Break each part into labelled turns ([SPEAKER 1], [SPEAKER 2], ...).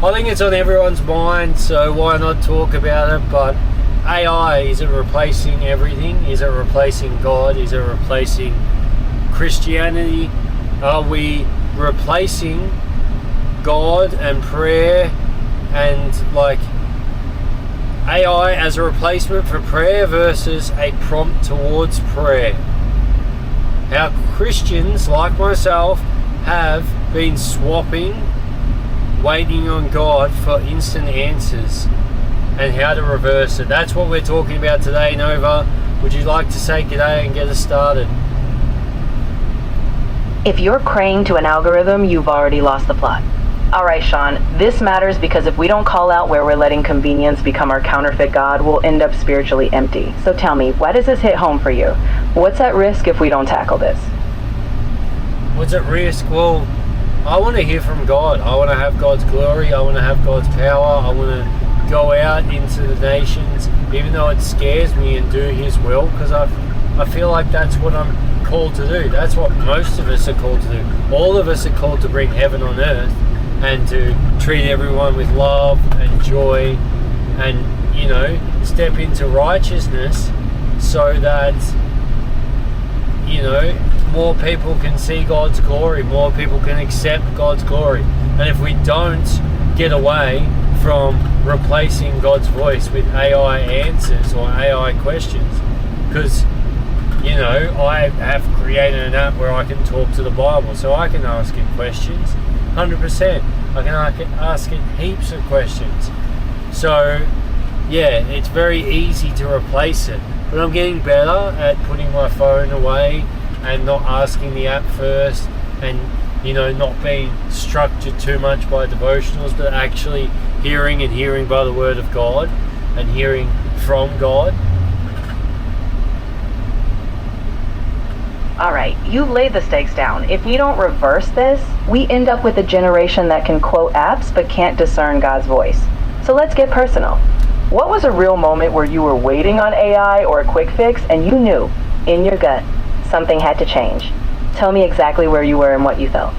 [SPEAKER 1] I think it's on everyone's mind, so why not talk about it? But AI, is it replacing everything? Is it replacing God? Is it replacing Christianity? Are we replacing God and prayer and like AI as a replacement for prayer versus a prompt towards prayer? How Christians like myself have been swapping waiting on God for instant answers and how to reverse it. That's what we're talking about today, Nova. Would you like to say g'day and get us started?
[SPEAKER 2] If you're praying to an algorithm, you've already lost the plot. All right, Sean, this matters because if we don't call out where we're letting convenience become our counterfeit God, we'll end up spiritually empty. So tell me, why does this hit home for you? What's at risk if we don't tackle this?
[SPEAKER 1] What's at risk? Well, I want to hear from God. I want to have God's glory. I want to have God's power. I want to go out into the nations, even though it scares me, and do His will, because I feel like that's what I'm called to do. That's what most of us are called to do. All of us are called to bring heaven on earth and to treat everyone with love and joy and, you know, step into righteousness so that, you know, more people can see God's glory, more people can accept God's glory. And if we don't get away from replacing God's voice with AI answers or AI questions, because, you know, I have created an app where I can talk to the Bible, so I can ask it questions, 100%. I can ask it heaps of questions. So, yeah, it's very easy to replace it. But I'm getting better at putting my phone away and not asking the app first, and, you know, not being structured too much by devotionals, but actually hearing by the word of God and hearing from God.
[SPEAKER 2] All right, you've laid the stakes down. If we don't reverse this, we end up with a generation that can quote apps but can't discern God's voice. So let's get personal. What was a real moment where you were waiting on AI or a quick fix and you knew in your gut something had to change? Tell me exactly where you were and what you felt.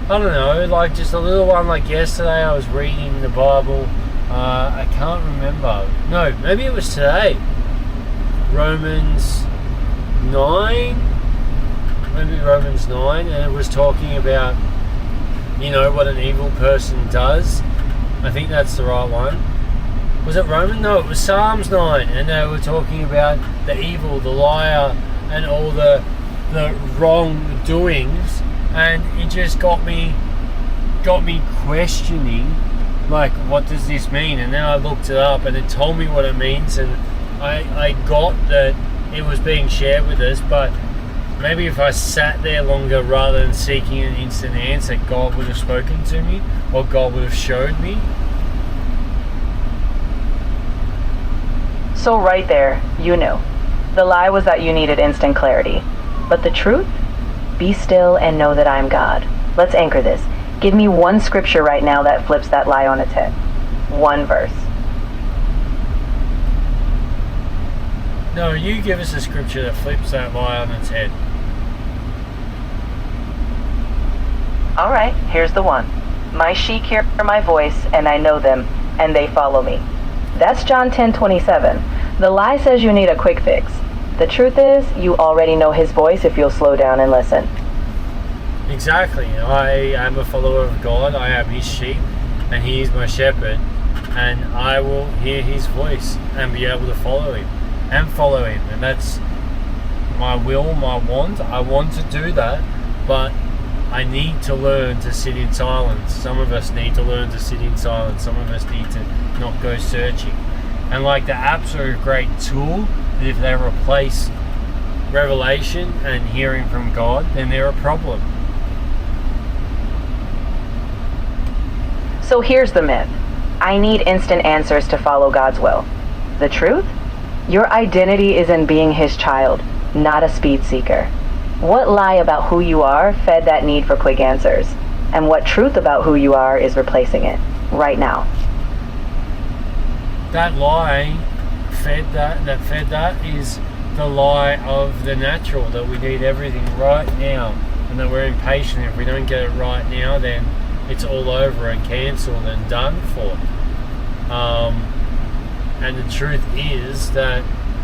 [SPEAKER 1] I don't know, like just a little one. Like yesterday I was reading the Bible. I can't remember. No, maybe it was today. Romans 9. Maybe Romans 9, and it was talking about, you know, what an evil person does. I think that's the right one. Was it Romans? No, it was Psalms 9, and they were talking about the evil, the liar, and all the wrongdoings, and it just got me questioning, like, what does this mean? And then I looked it up, and it told me what it means, and I got that it was being shared with us, but maybe if I sat there longer rather than seeking an instant answer, God would have spoken to me, or God would have showed me.
[SPEAKER 2] So right there, you knew. The lie was that you needed instant clarity. But the truth? Be still and know that I'm God. Let's anchor this. Give me one scripture right now that flips that lie on its head. One verse.
[SPEAKER 1] No, you give us a scripture that flips that lie on its head.
[SPEAKER 2] Alright, here's the one. My sheep hear my voice, and I know them, and they follow me. That's John 10:27. The lie says you need a quick fix. The truth is, you already know His voice if you'll slow down and listen.
[SPEAKER 1] Exactly. I am a follower of God. I am His sheep, and He is my shepherd, and I will hear His voice and be able to follow Him. And that's my will, my want. I want to do that, but I need to learn to sit in silence. Some of us need to learn to sit in silence. Some of us need to not go searching. And like, the apps are a great tool, but if they replace revelation and hearing from God, then they're a problem.
[SPEAKER 2] So here's the myth. I need instant answers to follow God's will. The truth? Your identity is in being His child, not a speed seeker. What lie about who you are fed that need for quick answers? And what truth about who you are is replacing it right now?
[SPEAKER 1] That lie fed that is the lie of the natural, that we need everything right now, and that we're impatient. If we don't get it right now, then it's all over and cancelled and done for. And the truth is that,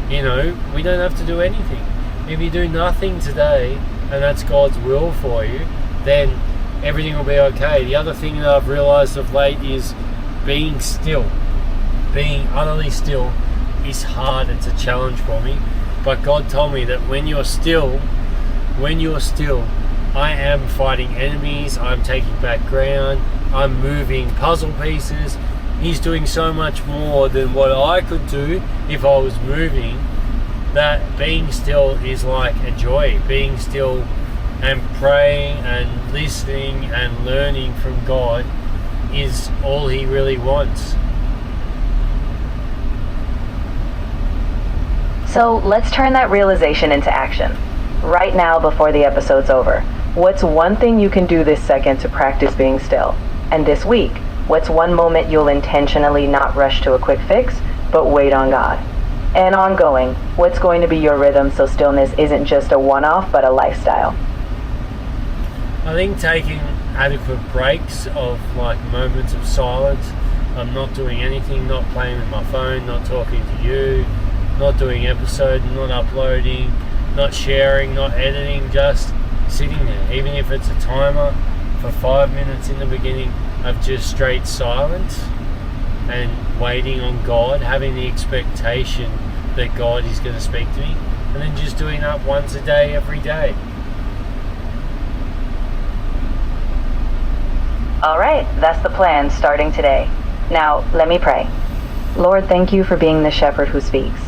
[SPEAKER 1] we don't have to do anything. If you do nothing today, and that's God's will for you, then everything will be okay. The other thing that I've realised of late is being still. Being utterly still is hard. It's a challenge for me. But God told me that when you're still, I am fighting enemies, I'm taking back ground, I'm moving puzzle pieces. He's doing so much more than what I could do if I was moving, that being still is like a joy. Being still and praying and listening and learning from God is all He really wants.
[SPEAKER 2] So let's turn that realization into action. Right now, before the episode's over, what's one thing you can do this second to practice being still? And this week, what's one moment you'll intentionally not rush to a quick fix, but wait on God? And ongoing, what's going to be your rhythm so stillness isn't just a one-off, but a lifestyle?
[SPEAKER 1] I think taking adequate breaks of moments of silence. I'm not doing anything, not playing with my phone, not talking to you, not doing episodes, not uploading, not sharing, not editing, just sitting there. Even if it's a timer for 5 minutes in the beginning of just straight silence and waiting on God, having the expectation that God is going to speak to me, and then just doing that once a day, every day.
[SPEAKER 2] All right, that's the plan starting today. Now, let me pray. Lord, thank you for being the shepherd who speaks.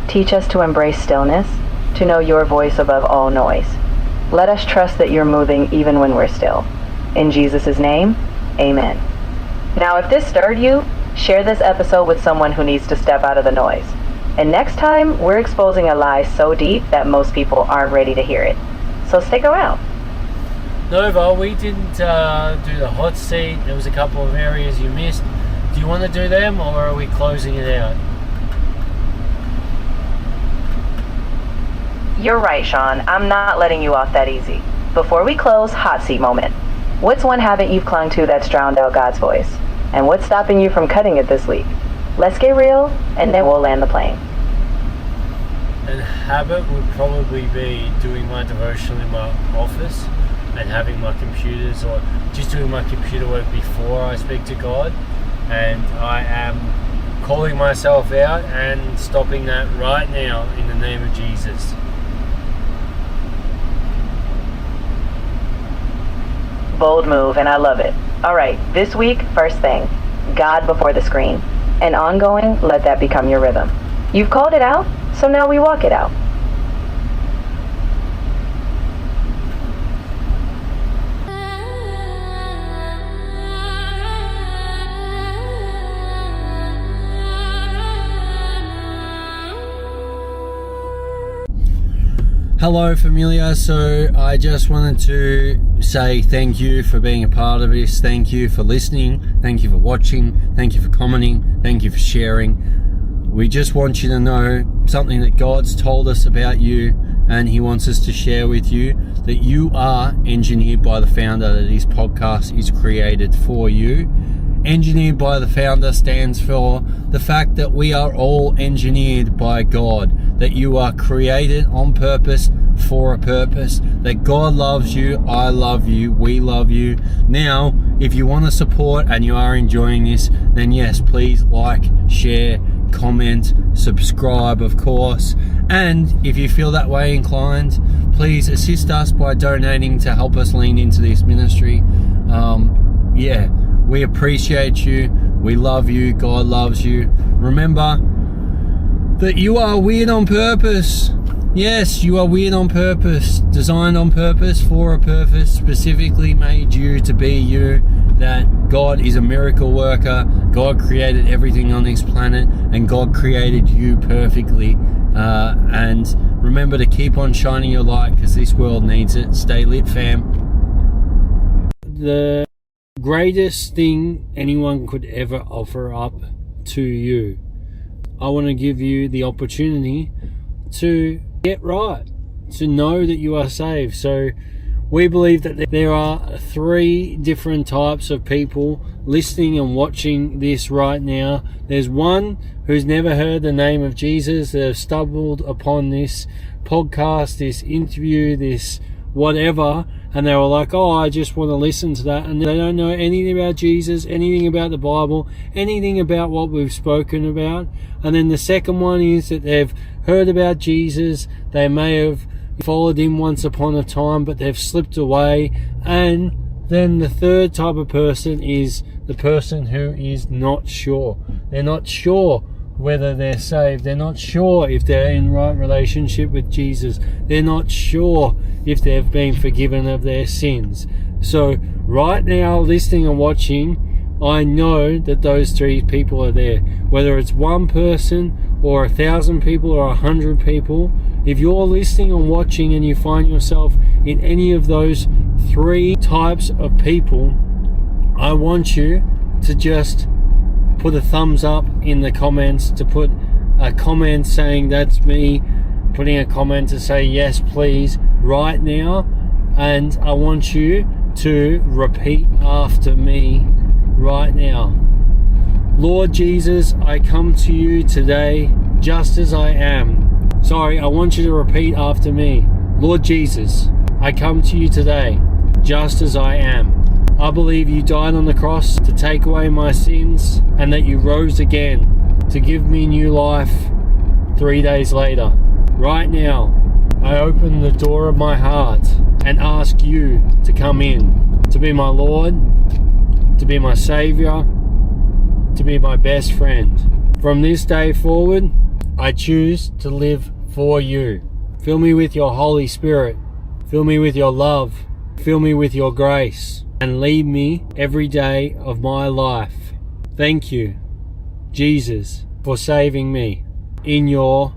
[SPEAKER 2] Teach us to embrace stillness, to know your voice above all noise. Let us trust that you're moving even when we're still. In Jesus' name, amen. Now, if this stirred you, share this episode with someone who needs to step out of the noise. And next time, we're exposing a lie so deep that most people aren't ready to hear it. So stick around.
[SPEAKER 1] Nova, we didn't do the hot seat. There was a couple of areas you missed. Do you want to do them, or are we closing it out?
[SPEAKER 2] You're right, Sean. I'm not letting you off that easy. Before we close, hot seat moment. What's one habit you've clung to that's drowned out God's voice? And what's stopping you from cutting it this week? Let's get real, and then we'll land the plane.
[SPEAKER 1] And habit would probably be doing my devotional in my office and having my computers, or just doing my computer work before I speak to God. And I am calling myself out and stopping that right now in the name of Jesus.
[SPEAKER 2] Bold move, and I love it. All right, this week, first thing, God before the screen. And ongoing, let that become your rhythm. You've called it out, so now we walk it out.
[SPEAKER 1] Hello familia, so I just wanted to say thank you for being a part of this. Thank you for listening, thank you for watching, thank you for commenting, thank you for sharing. We just want you to know something that God's told us about you, and He wants us to share with you, that you are engineered by the founder, that His podcast is created for you. Engineered by the founder stands for the fact that we are all engineered by God, that you are created on purpose for a purpose, that God loves you, I love you, we love you. Now, if you want to support and you are enjoying this, then yes, please like, share, comment, subscribe, of course. And if you feel that way inclined, please assist us by donating to help us lean into this ministry. We appreciate you. We love you. God loves you. Remember that you are weird on purpose. Yes, you are weird on purpose. Designed on purpose for a purpose. Specifically made you to be you. That God is a miracle worker. God created everything on this planet. And God created you perfectly. And remember to keep on shining your light, because this world needs it. Stay lit, fam. The greatest thing anyone could ever offer up to you, I want to give you the opportunity to get right, to know that you are saved. So We believe that there are 3 different types of people listening and watching this right now. There's one who's never heard the name of Jesus, that have stumbled upon this podcast, this interview, this whatever, and they were like, oh, I just want to listen to that, and they don't know anything about Jesus, anything about the Bible, anything about what we've spoken about. And then the second one is that they've heard about Jesus, they may have followed him once upon a time, but they've slipped away. And then the third type of person is the person who is not sure. They're not sure whether they're saved. They're not sure if they're in right relationship with Jesus. They're not sure if they've been forgiven of their sins. So right now, listening and watching, I know that those 3 people are there. Whether it's one person or 1,000 people or 100 people, if you're listening and watching and you find yourself in any of those 3 types of people, I want you to just put a thumbs up in the comments, to put a comment saying that's me, putting a comment to say yes please right now, and I want you to repeat after me right now. Lord Jesus, I come to you today just as I am. Sorry, I want you to repeat after me. Lord Jesus, I come to you today just as I am. I believe you died on the cross to take away my sins, and that you rose again to give me new life 3 days later. Right now, I open the door of my heart and ask you to come in, to be my Lord, to be my Savior, to be my best friend. From this day forward, I choose to live for you. Fill me with your Holy Spirit. Fill me with your love. Fill me with your grace, and lead me every day of my life. Thank you, Jesus, for saving me. In your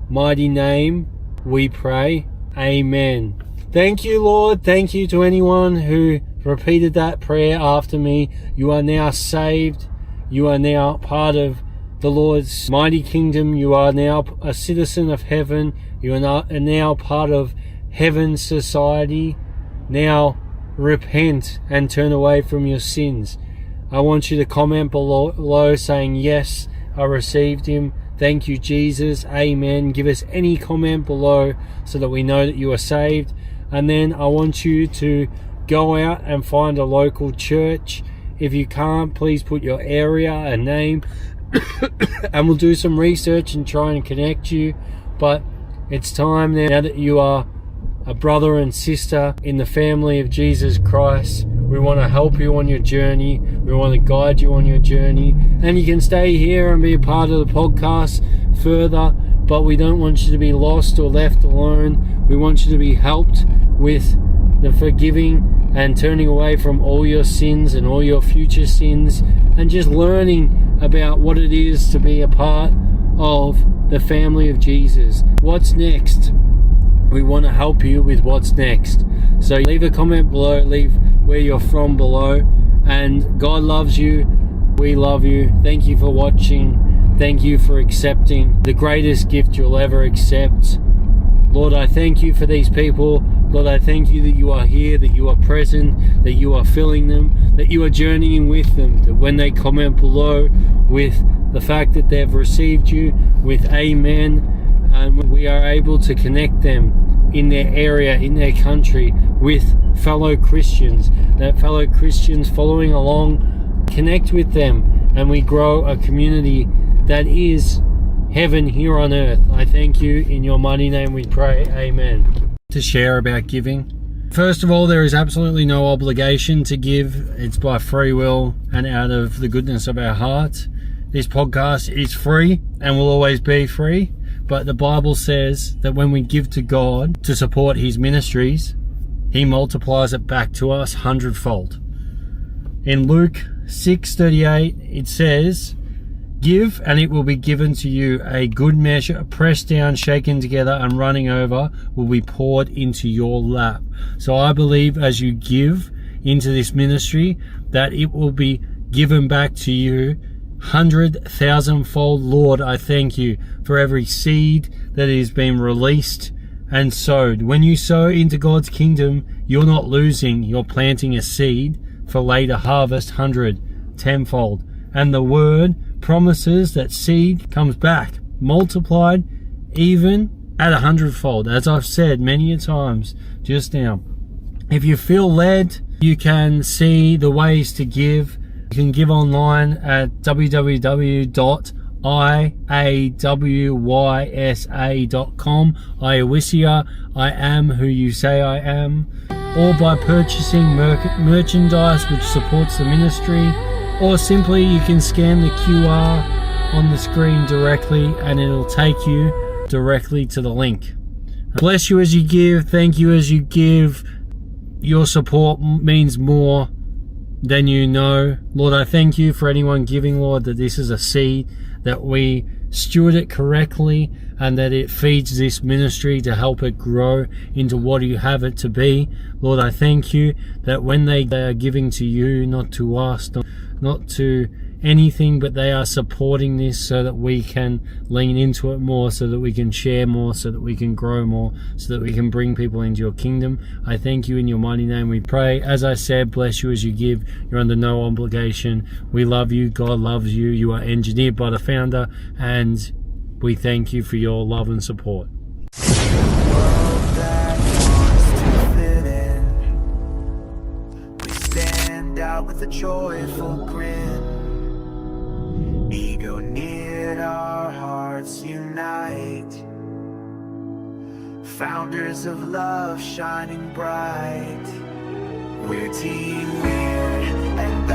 [SPEAKER 1] mighty name we pray. Amen. Thank you, Lord. Thank you to anyone who repeated that prayer after me. You are now saved. You are now part of the Lord's mighty kingdom. You are now a citizen of heaven. You are now part of heaven's society. Now repent and turn away from your sins. I want you to comment below saying, yes, I received him. Thank you, Jesus. Amen. Give us any comment below so that we know that you are saved. And then I want you to go out and find a local church. If you can't, please put your area, a name, and we'll do some research and try and connect you. But it's time now that you are a brother and sister in the family of Jesus Christ. We want to help you on your journey. We want to guide you on your journey. And you can stay here and be a part of the podcast further, but we don't want you to be lost or left alone. We want you to be helped with the forgiving and turning away from all your sins and all your future sins, and just learning about what it is to be a part of the family of Jesus. What's next? We want to help you with what's next. So leave a comment below, leave where you're from below, and God loves you. We love you. Thank you for watching. Thank you for accepting the greatest gift you'll ever accept. Lord, I thank you for these people. Lord, I thank you that you are here, that you are present, that you are filling them, that you are journeying with them, that when they comment below with the fact that they've received you with amen, and we are able to connect them in their area, in their country, with fellow Christians, that fellow Christians following along connect with them, and we grow a community that is heaven here on earth. I thank you. In your mighty name we pray. Amen. To share about giving. First of all, there is absolutely no obligation to give. It's by free will and out of the goodness of our hearts. This podcast is free and will always be free. But the Bible says that when we give to God to support his ministries, he multiplies it back to us 100-fold. In Luke 6:38, it says, "Give, and it will be given to you. A good measure, pressed down, shaken together, and running over, will be poured into your lap." So I believe as you give into this ministry, that it will be given back to you 100,000-fold. Lord, I thank you for every seed that is being released and sowed. When you sow into God's kingdom, you're not losing, you're planting a seed for later harvest 100, tenfold. And the word promises that seed comes back, multiplied even at 100-fold, as I've said many a times just now. If you feel led, you can see the ways to give. You can give online at www.IAWYSA.com. IAWYSIA, I am who you say I am. Or by purchasing merchandise which supports the ministry. Or simply you can scan the QR on the screen directly and it'll take you directly to the link. Bless you as you give. Thank you as you give. Your support means more than you know. Lord, I thank you for anyone giving, Lord, that this is a seed, that we steward it correctly and that it feeds this ministry to help it grow into what you have it to be. Lord, I thank you that when they are giving to you, not to us, not to anything, but they are supporting this so that we can lean into it more, so that we can share more, so that we can grow more, so that we can bring people into your kingdom. I thank you in your mighty name we pray. As I said, bless you as you give. You're under no obligation. We love you. God loves you. You are engineered by the founder, and we thank you for your love and support.
[SPEAKER 3] With a joyful grin, ego near, our hearts unite, founders of love shining bright. We're Team Weird, and